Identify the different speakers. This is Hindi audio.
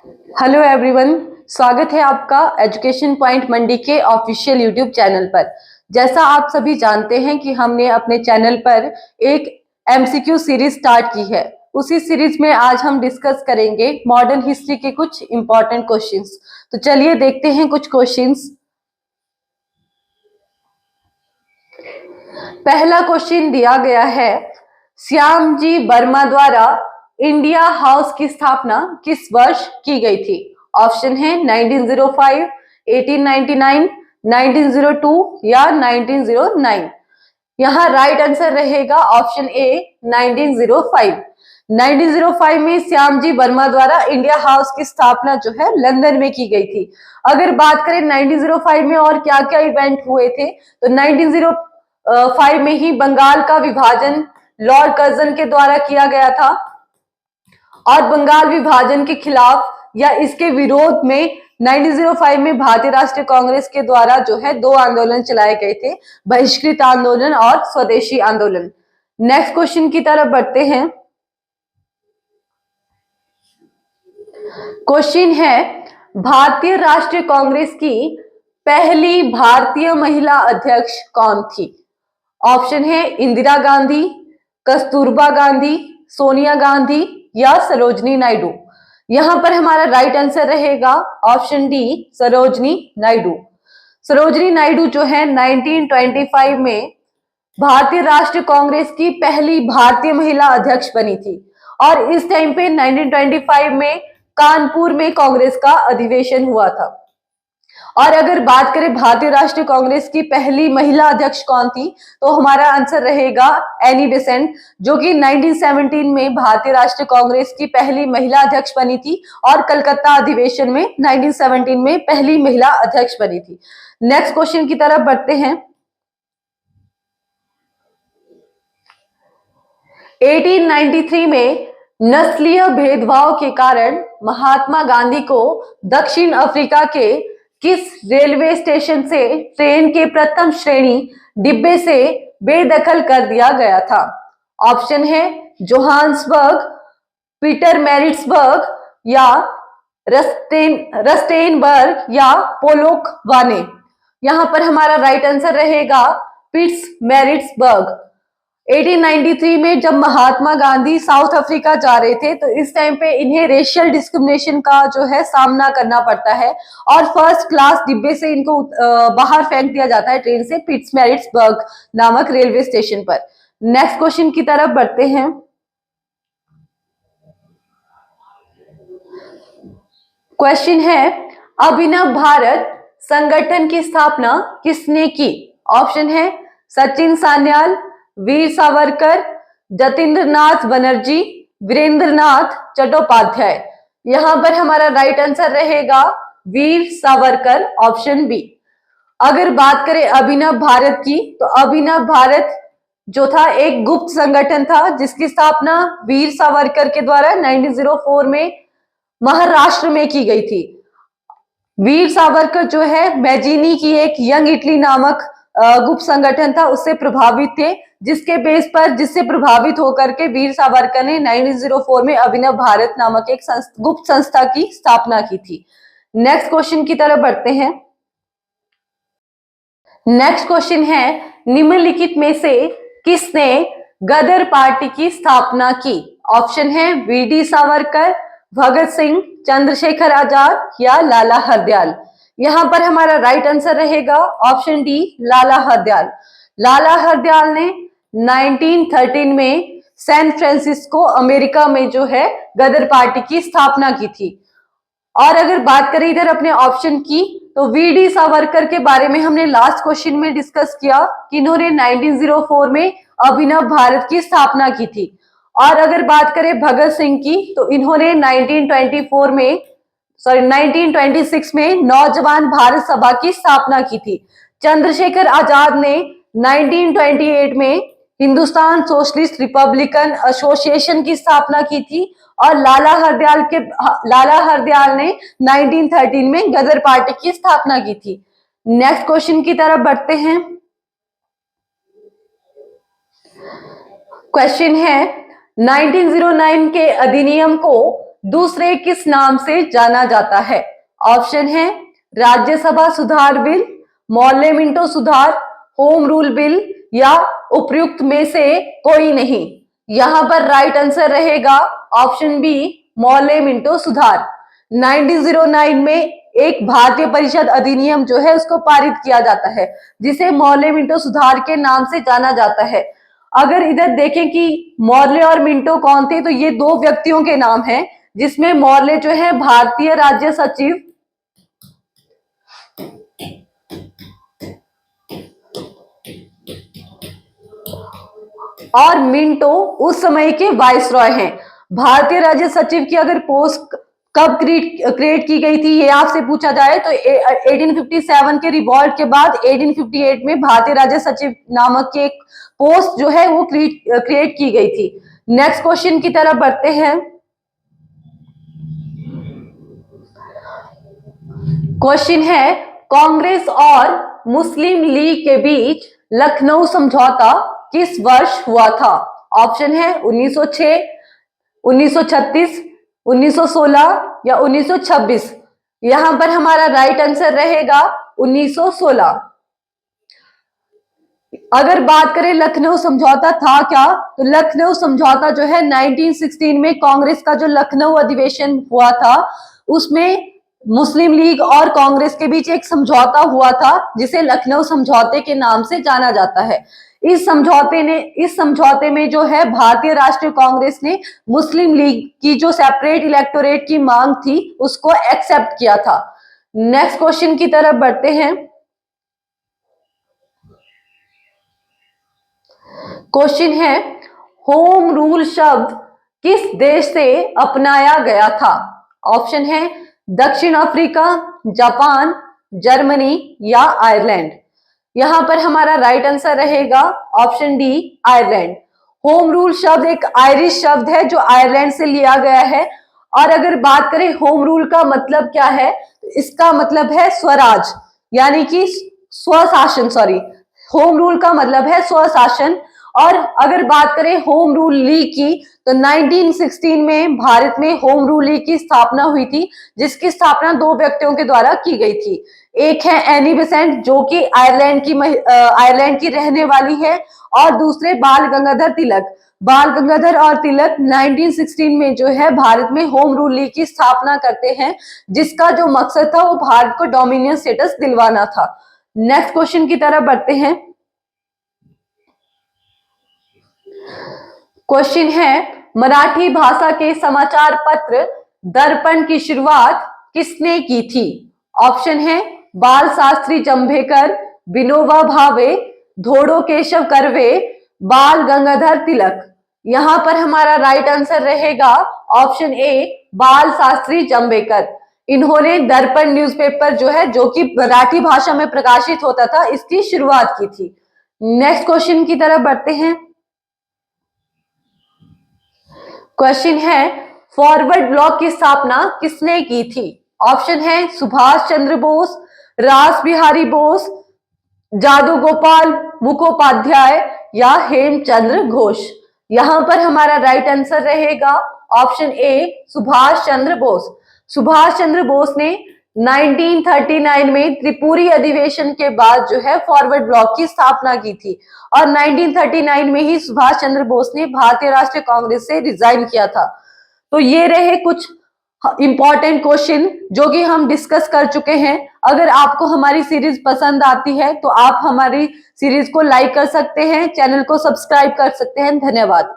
Speaker 1: हेलो एवरीवन, स्वागत है आपका एजुकेशन पॉइंट मंडी के ऑफिशियल यूट्यूब चैनल पर। जैसा आप सभी जानते हैं कि हमने अपने चैनल पर एक एमसीक्यू सीरीज स्टार्ट की है। उसी सीरीज में आज हम डिस्कस करेंगे मॉडर्न हिस्ट्री के कुछ इंपॉर्टेंट क्वेश्चंस। तो चलिए देखते हैं कुछ क्वेश्चंस। पहला क्वेश्चन दिया गया है, श्यामजी वर्मा द्वारा इंडिया हाउस की स्थापना किस वर्ष की गई थी? ऑप्शन है 1905, 1899, 1902 या 1909। यहाँ राइट आंसर रहेगा ऑप्शन ए 1905। 1905 में श्यामजी वर्मा द्वारा इंडिया हाउस की स्थापना जो है लंदन में की गई थी। अगर बात करें 1905 में और क्या क्या इवेंट हुए थे, तो 1905 में ही बंगाल का विभाजन लॉर्ड कर्जन के द्वारा किया गया था और बंगाल विभाजन के खिलाफ या इसके विरोध में 1905 में भारतीय राष्ट्रीय कांग्रेस के द्वारा जो है दो आंदोलन चलाए गए थे, बहिष्कृत आंदोलन और स्वदेशी आंदोलन। नेक्स्ट क्वेश्चन की तरफ बढ़ते हैं। क्वेश्चन है, भारतीय राष्ट्रीय कांग्रेस की पहली भारतीय महिला अध्यक्ष कौन थी? ऑप्शन है इंदिरा गांधी, कस्तूरबा गांधी, सोनिया गांधी या सरोजनी नायडू। यहां पर हमारा राइट आंसर रहेगा ऑप्शन डी सरोजनी नायडू। सरोजनी नायडू जो है 1925 में भारतीय राष्ट्रीय कांग्रेस की पहली भारतीय महिला अध्यक्ष बनी थी और इस टाइम पे 1925 में कानपुर में कांग्रेस का अधिवेशन हुआ था। और अगर बात करें भारतीय राष्ट्रीय कांग्रेस की पहली महिला अध्यक्ष कौन थी, तो हमारा आंसर रहेगा एनी बेसेंट, जो कि 1917 में भारतीय राष्ट्रीय कांग्रेस की पहली महिला अध्यक्ष बनी थी और कलकत्ता अधिवेशन में 1917 में पहली महिला अध्यक्ष बनी थी। नेक्स्ट क्वेश्चन की तरफ बढ़ते हैं। 1893 में नस्लीय भेदभाव के कारण महात्मा गांधी को दक्षिण अफ्रीका के किस रेलवे स्टेशन से ट्रेन के प्रथम श्रेणी डिब्बे से बेदखल कर दिया गया था? ऑप्शन है जोहान्सबर्ग, पीटरमैरिट्सबर्ग या रस्टेनबर्ग या पोलोक्वाने। यहां पर हमारा राइट आंसर रहेगा पीटरमैरिट्सबर्ग। 1893 में जब महात्मा गांधी साउथ अफ्रीका जा रहे थे, तो इस टाइम पे इन्हें रेशियल डिस्क्रिमिनेशन का जो है सामना करना पड़ता है और फर्स्ट क्लास डिब्बे से इनको बाहर फेंक दिया जाता है ट्रेन से पीटरमैरिट्सबर्ग नामक रेलवे स्टेशन पर। नेक्स्ट क्वेश्चन की तरफ बढ़ते हैं। क्वेश्चन है, अभिनव भारत संगठन की स्थापना किसने की? ऑप्शन है सचिन सान्याल, वीर सावरकर, जतींद्रनाथ बनर्जी, वीरेंद्रनाथ चट्टोपाध्याय। यहां पर हमारा राइट आंसर रहेगा वीर सावरकर, ऑप्शन बी। अगर बात करें अभिनव भारत की, तो अभिनव भारत जो था एक गुप्त संगठन था जिसकी स्थापना वीर सावरकर के द्वारा 1904 में महाराष्ट्र में की गई थी। वीर सावरकर जो है मैजिनी की एक यंग इटली नामक गुप्त संगठन था, उससे प्रभावित थे, जिससे प्रभावित होकर के वीर सावरकर ने 1904 में अभिनव भारत नामक एक गुप्त संस्था की स्थापना की थी। नेक्स्ट क्वेश्चन की तरफ बढ़ते हैं। नेक्स्ट क्वेश्चन है, निम्नलिखित में से किसने गदर पार्टी की स्थापना की? ऑप्शन है वीडी सावरकर, भगत सिंह, चंद्रशेखर आजाद या लाला हरदयाल। यहां पर हमारा राइट आंसर रहेगा ऑप्शन डी लाला हरदयाल। लाला हरदयाल ने 1913 में सैन फ्रांसिस्को अमेरिका में जो है गदर पार्टी की स्थापना की थी। और अगर बात करें इधर अपने ऑप्शन की, तो वीडी सावरकर के बारे में हमने लास्ट क्वेश्चन में डिस्कस किया कि इन्होंने 1904 में अभिनव भारत की स्थापना की थी। और अगर बात करें भगत सिंह की, तो इन्होंने 1926 में नौजवान भारत सभा की स्थापना की थी। चंद्रशेखर आजाद ने 1928 में हिंदुस्तान सोशलिस्ट रिपब्लिकन एसोसिएशन की स्थापना की थी और लाला हरदयाल ने 1913 में गदर पार्टी की स्थापना की थी। नेक्स्ट क्वेश्चन की तरफ बढ़ते हैं। क्वेश्चन है, 1909 के अधिनियम को दूसरे किस नाम से जाना जाता है? ऑप्शन है राज्यसभा सुधार बिल, मोर्ले मिंटो सुधार, होम रूल बिल या उपयुक्त में से कोई नहीं। यहां पर राइट आंसर रहेगा ऑप्शन बी, मोर्ले मिंटो सुधार। 1909 में एक भारतीय परिषद अधिनियम जो है उसको पारित किया जाता है, जिसे मोर्ले मिंटो सुधार के नाम से जाना जाता है। अगर इधर देखें कि मोर्ले और मिंटो कौन थे, तो ये दो व्यक्तियों के नाम हैं, जिसमें मोर्ले जो है भारतीय राज्य सचिव और मिंटो उस समय के वाइसरॉय हैं। भारतीय राज्य सचिव की अगर पोस्ट कब क्रिएट की गई थी ये आपसे पूछा जाए तो 1857 के रिवॉल्ट के बाद 1858 में भारतीय राज्य सचिव नामक की एक पोस्ट जो है वो क्रिएट की गई थी। नेक्स्ट क्वेश्चन की तरफ बढ़ते हैं। क्वेश्चन है कांग्रेस और मुस्लिम लीग के बीच लखनऊ समझौता किस वर्ष हुआ था? ऑप्शन है 1906, 1936, 1916 या 1926। यहां पर हमारा राइट आंसर रहेगा 1916। अगर बात करें लखनऊ समझौता था क्या, तो लखनऊ समझौता जो है 1916 में कांग्रेस का जो लखनऊ अधिवेशन हुआ था उसमें मुस्लिम लीग और कांग्रेस के बीच एक समझौता हुआ था जिसे लखनऊ समझौते के नाम से जाना जाता है। इस समझौते में जो है भारतीय राष्ट्रीय कांग्रेस ने मुस्लिम लीग की जो सेपरेट इलेक्टोरेट की मांग थी उसको एक्सेप्ट किया था। नेक्स्ट क्वेश्चन की तरफ बढ़ते हैं। क्वेश्चन है होम रूल शब्द किस देश से अपनाया गया था? ऑप्शन है दक्षिण अफ्रीका, जापान, जर्मनी या आयरलैंड। यहां पर हमारा राइट आंसर रहेगा option D, Ireland. Home rule शब्द एक आयरिश शब्द है जो आयरलैंड से लिया गया है। और अगर बात करें होम रूल का मतलब क्या है, तो इसका मतलब है स्वराज, यानी कि स्वशासन। सॉरी, होम रूल का मतलब है स्वशासन। और अगर बात करें होम रूल लीग की, तो 1916 में भारत में होम रूल लीग की स्थापना हुई थी, जिसकी स्थापना दो व्यक्तियों के द्वारा की गई थी। एक है एनी बेसेंट जो कि आयरलैंड की रहने वाली है, और दूसरे बाल गंगाधर तिलक। बाल गंगाधर और तिलक 1916 में जो है भारत में होम रूल लीग की स्थापना करते हैं, जिसका जो मकसद था वो भारत को डोमिनियन स्टेटस दिलवाना था। नेक्स्ट क्वेश्चन की तरफ बढ़ते हैं। क्वेश्चन है मराठी भाषा के समाचार पत्र दर्पण की शुरुआत किसने की थी? ऑप्शन है बाल शास्त्री जंभेकर, विनोबा भावे, धोड़ो केशव कर्वे, बाल गंगाधर तिलक। यहां पर हमारा राइट आंसर रहेगा ऑप्शन ए, बाल शास्त्री जंभेकर। इन्होंने दर्पण न्यूज़पेपर जो है, जो कि मराठी भाषा में प्रकाशित होता था, इसकी शुरुआत की थी। नेक्स्ट क्वेश्चन की तरफ बढ़ते हैं। क्वेश्चन है फॉरवर्ड ब्लॉक की स्थापना किसने की थी? ऑप्शन है सुभाष चंद्र बोस, रास बिहारी बोस, जादू गोपाल मुखोपाध्याय या हेमचंद्र घोष। यहां पर हमारा राइट आंसर रहेगा ऑप्शन ए, सुभाष चंद्र बोस। सुभाष चंद्र बोस ने 1939 में त्रिपुरी अधिवेशन के बाद जो है फॉरवर्ड ब्लॉक की स्थापना की थी, और 1939 में ही सुभाष चंद्र बोस ने भारतीय राष्ट्रीय कांग्रेस से रिजाइन किया था। तो ये रहे कुछ इंपॉर्टेंट क्वेश्चन जो कि हम डिस्कस कर चुके हैं। अगर आपको हमारी सीरीज पसंद आती है तो आप हमारी सीरीज को लाइक कर सकते हैं, चैनल को सब्सक्राइब कर सकते हैं। धन्यवाद।